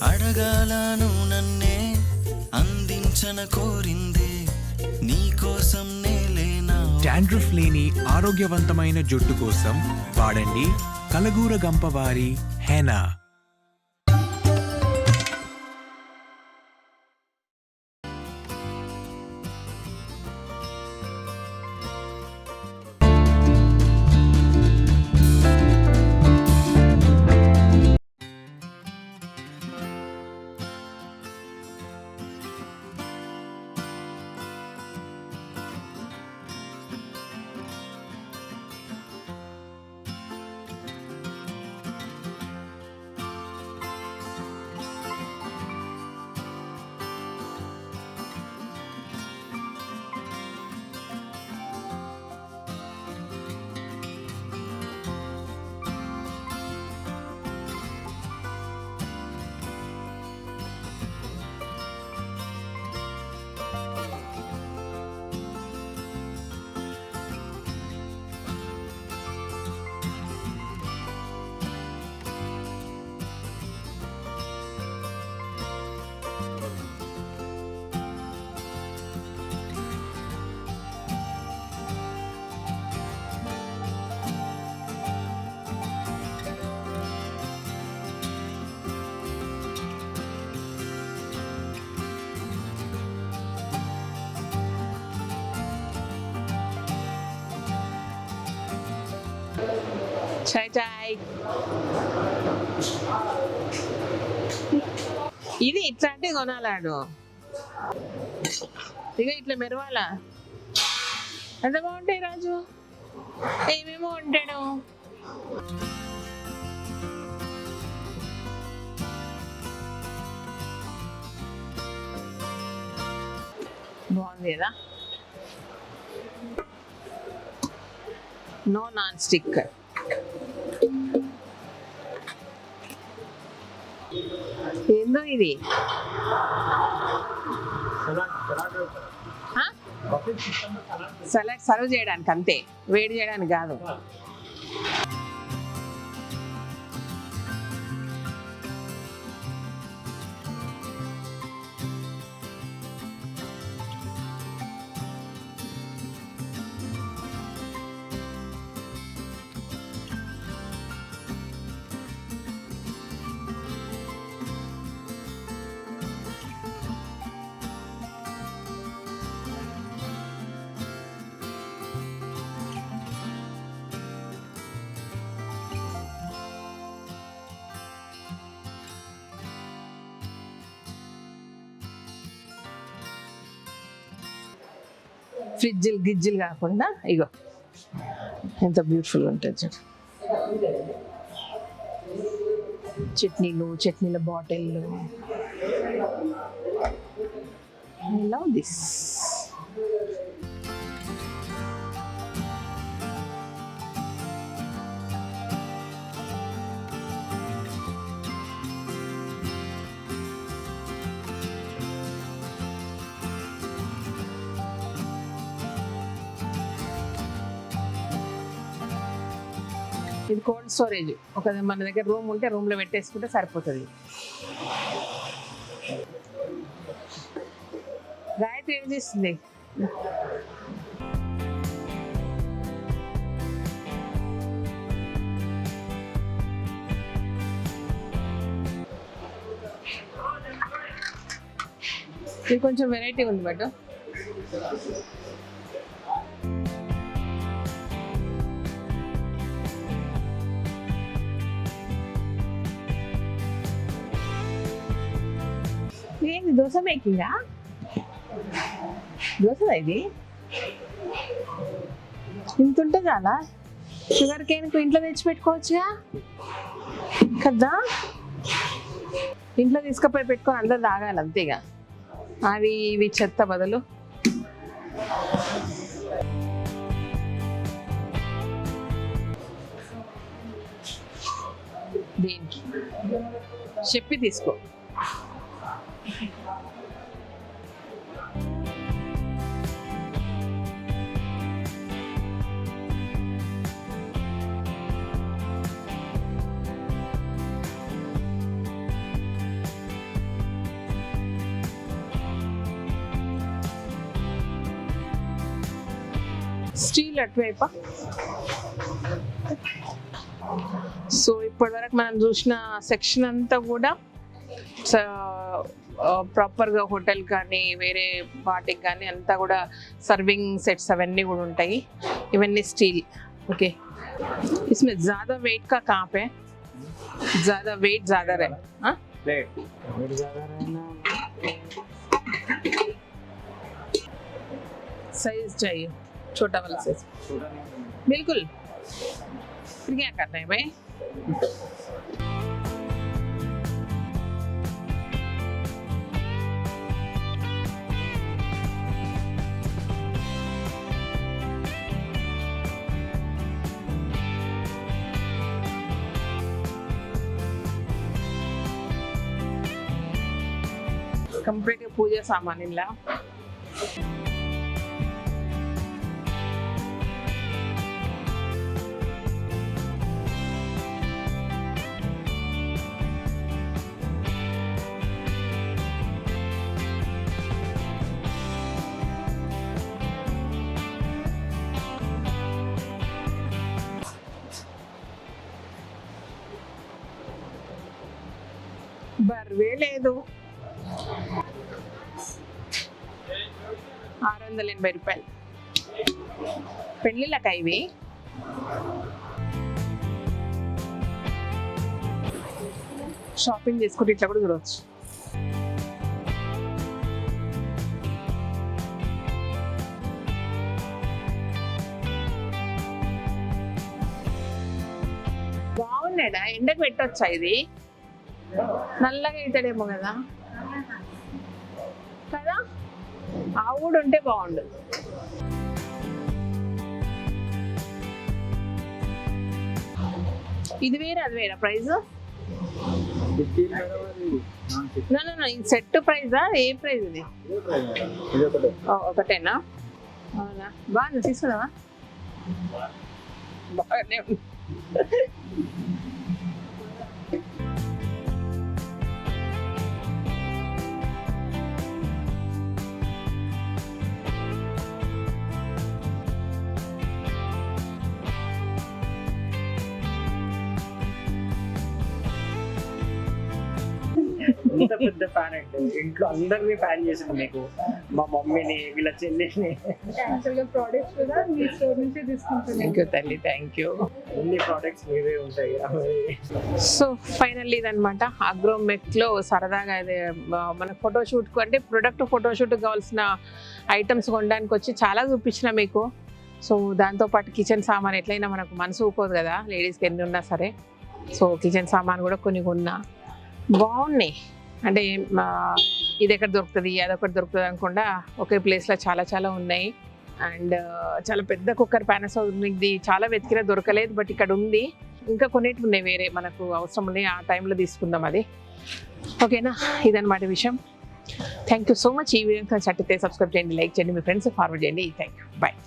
అడగాలను నన్నే అందించన కోరిందే నీకోసం నేలేనా. డాండ్రఫ్ లేని ఆరోగ్యవంతమైన జుట్టు కోసం వాడండి కలగూర గంపవారి హెనా. చాయ్ చాయ్. ఇది ఇట్లాంటివి కొనాలాడు, ఇక ఇట్లా మెరవాలా. ఎంత బాగుంటాయి రాజు, ఏమేమో ఉంటాడు. బాగుంది కదా. No non stick. ఏందో ఇది, సలాడ్ సర్వ్ చేయడానికి అంతే, వేడి చేయడానికి కాదు. ఫ్రిడ్జిల్ గిజ్జిలు కాకుండా ఇగో ఎంత బ్యూటిఫుల్గా ఉంటుంది చూడు. చట్నీల బాటిల్లు. I love this. ఇది కోల్డ్ స్టోరేజ్. ఒక మన దగ్గర రూమ్ ఉంటే రూమ్లో పెట్టేసుకుంటే సరిపోతుంది. గాయత్రి ఏం చేస్తుంది? ఇది కొంచెం వెరైటీ ఉంది బట్ ఏంది దోశ మేకింగా? దోశదా ఇది? ఇంత ఉంటే చాలా షుగర్ కేన్ ఇంట్లో తెచ్చి పెట్టుకోవచ్చుగా కదా. ఇంట్లో తీసుకుపోయి పెట్టుకొని అందరూ తాగాలి అంతేగా. అవి ఇవి చెత్త బదులు. దేనికి చెప్పి తీసుకో. స్టీల్ అటువైపా. సో ఇప్పటివరకు మనం చూసిన సెక్షన్ అంతా కూడా ప్రాపర్గా హోటల్ కానీ వేరే వాటికి కానీ అంతా కూడా సర్వింగ్ సెట్స్ అవన్నీ కూడా ఉంటాయి. ఇవన్నీ స్టీల్. ఓకే, इसमें ज़्यादा वेट का कहाँ पे? ज़्यादा वेट ज़्यादा रहे. हाँ, वेट ज़्यादा रहना साइज चाहिए, छोटा वाला साइज. बिल्कुल. फिर क्या करना है भाई? कंप्लीट पूजा सामान ಇಲ್ಲ. బర్వే లేదు. 680 రూపాయలు. పెళ్ళిళ్ళకా ఇవి? షాపింగ్ చేసుకుంటే ఇట్లా కూడా చూడవచ్చు. బాగున్నాడా? ఎండకు పెట్టొచ్చా ఇది? నల్లగా అవుతాడేమో కదా కదా. ఆ కూడా ఉంటే బాగుండు. ఇది వేరే అది వేరే ప్రైస్? ఇది సెట్ ప్రైజా? ఏ ప్రైజ్ ఇది? ఒకటేనా? అవునా, బాగుంది. తీసుకున్నావా? బాగానే ఉంది. ఇంత పెద్ద ఫ్యాన్ అంటే ఇంట్లో అందరినీ ఫ్యాన్ చేసింది మీకు, మా మమ్మీని, వీళ్ళ చెల్లిని. ప్రోడక్ట్స్ కూడా మీ స్టోర్ నుంచే తీసుకుంటాను. థ్యాంక్ యూ తల్లి, థ్యాంక్ యూ. అన్ని ప్రోడక్ట్స్ మీవే ఉంటాయి. సో ఫైనల్లీ ఇదనమాట అగ్రోమెక్లో సరదాగా అదే మన ఫోటోషూట్కు అంటే ప్రొడక్ట్ ఫోటోషూట్కి కావాల్సిన ఐటమ్స్ కొనడానికి వచ్చి చాలా చూపించిన మీకు. సో దాంతోపాటు కిచెన్ సామాన్ ఎట్లయినా మనకు మనసు ఊకోదు కదా లేడీస్కి ఎన్ని ఉన్నా సరే. సో కిచెన్ సామాన్ కూడా కొన్ని కొన్నా, బాగున్నాయి. అంటే ఇది ఎక్కడ దొరుకుతుంది అదొకటి దొరుకుతుంది అనకుండా ఒకే ప్లేస్లో చాలా చాలా ఉన్నాయి. అండ్ చాలా పెద్ద కుక్కర్ పానాసోనిక్ ఇది చాలా వెతికినా దొరకలేదు, బట్ ఇక్కడ ఉంది. ఇంకా కొన్నిటి ఉన్నాయి వేరే మనకు అవసరం ఉన్నాయి, ఆ టైంలో తీసుకుందాం అది. ఓకేనా, ఇదన్నమాట విషయం. Thank you so much. ఈ వీడియో నచ్చితే సబ్స్క్రైబ్ చేయండి, లైక్ చేయండి, మీ ఫ్రెండ్స్ ఫార్వర్డ్ చేయండి. Thank you, bye.